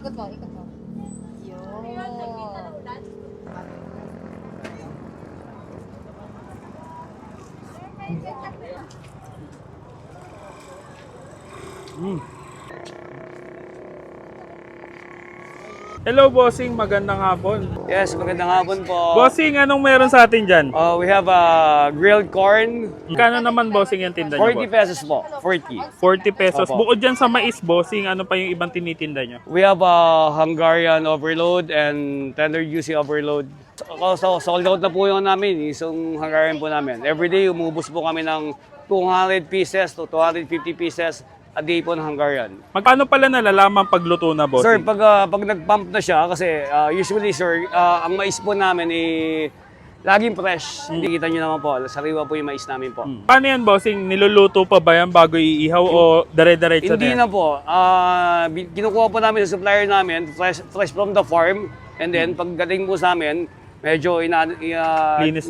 Ikot mo, ikot mo. Mm. Hello, bossing. Magandang hapon. Yes, magandang hapon po. Bossing, anong meron sa atin dyan? We have grilled corn. Kano naman, bossing, yung tinda nyo? 40 pesos po. 40. 40 pesos. Opo. Bukod dyan sa mais, bossing, ano pa yung ibang tinitinda nyo? We have Hungarian overload and tender juicy overload. So, sold out na po yung namin, isang Hungarian po namin. Every day, umubos po kami ng 200 pieces to 250 pieces a day po ng Hungarian. Magkano pala nalalaman pagluto na, Sir, bossing? pag nag-pump na siya, kasi usually, sir, ang mais po namin laging fresh. Hindi kita nyo naman po, sariwa po yung mais namin po. Paano yan, bossing? Niluluto pa ba yan bago iihaw o dire-diretso na Hindi yan? na po. Kinukuha po namin sa supplier namin, fresh from the farm. And then, pagdating po sa amin, medyo lininis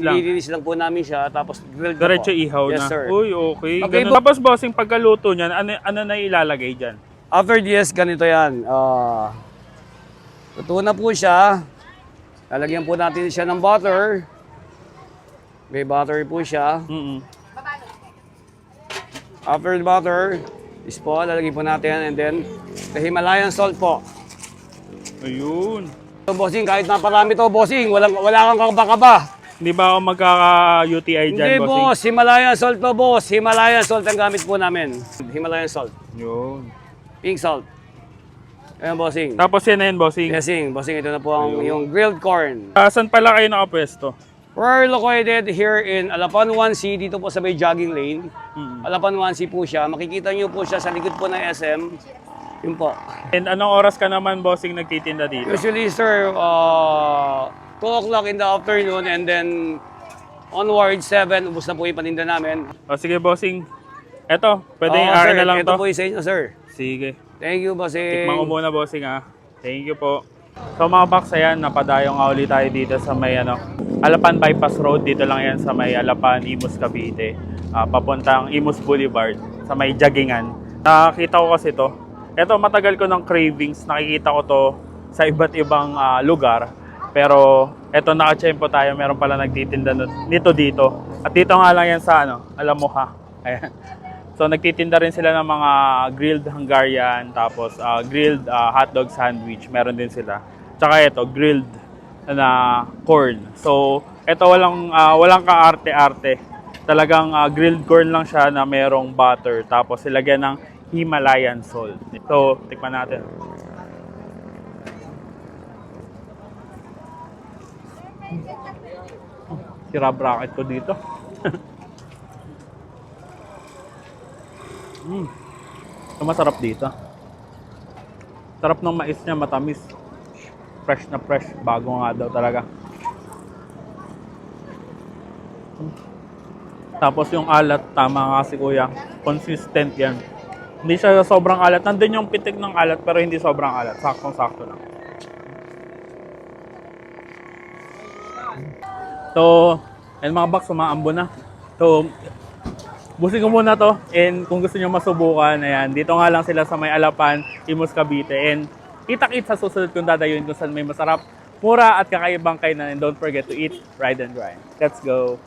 lang po namin siya. Tapos grilled na po. Diretso ihaw Yes, na? sir. Uy, okay. Okay, Ganun. Tapos, bossing, pagkaluto niyan, ano na ilalagay dyan? After this, ganito yan. Luto na po siya. Lalagyan po natin siya ng butter. May butter po siya. After the butter, is po, lalagyan po natin. And then, the Himalayan salt po. Ayun. So, bossing, kahit naparami to, bossing, wala kang kakaba-kaba. Hindi ba ako magkaka-UTI dyan, Hindi, bossing? boss. Himalayan salt to, boss. Himalayan salt ang gamit po namin. Himalayan salt. Yun. Pink salt. Ayan, bossing. Tapos yan na yun, bossing. Bossing, bossing, ito na po ang yung grilled corn. Saan pala kayo nakapwesto? We're located here in Alapan 1C, dito po sa may jogging lane. Alapan 1C po siya. Makikita niyo po siya sa likod po ng SM. Yun po. And anong oras ka naman, bossing, nagtitinda dito? Usually, sir, 2 o'clock in the afternoon and then onward 7, ubos na po yung paninda namin. O sige, bossing. Eto, pwede yung Sir, akin na lang ito to. po yung sa inyo, sir. Sige. Thank you, bossing. Tikman ko muna, bossing, ha. Thank you po. So mga box, ayan, napadayo nga ulit tayo dito sa may Alapan Bypass Road. Dito lang yan sa may Alapan, Imus, Cavite. Papuntang Imus Boulevard, sa may Jaggingan. Nakakita ko kasi to. Eto, matagal ko ng cravings. Nakikita ko to sa iba't ibang lugar. Pero eto, nakachempo tayo. Meron pala nagtitinda nito dito. At dito nga lang yan sa Alamoha. Ayan. So nagtitinda rin sila ng mga grilled Hungarian, tapos grilled hotdog sandwich, meron din sila. Tsaka ito, grilled na corn. So ito walang kaarte-arte. Talagang grilled corn lang siya na merong butter, tapos ilagyan ng Himalayan salt. So tikman natin. Sira bracket ko dito. Ito masarap dito. Sarap ng mais niya, matamis. Fresh na fresh, bago nga daw talaga. Tapos yung alat, tama nga si kuya, consistent yan. Hindi siya sobrang alat. Nandun yung pitik ng alat pero hindi sobrang alat. Saktong-sakto lang. So, and mga box, umaambo na. So, busin ko muna to, and kung gusto nyo masubukan, ayan, dito nga lang sila sa may Alapan, Imus, Cavite, and kita-kit sa susunod kung dadayuin kung saan may masarap, mura at kakaibang kainan, and don't forget to eat, ride and grind. Let's go!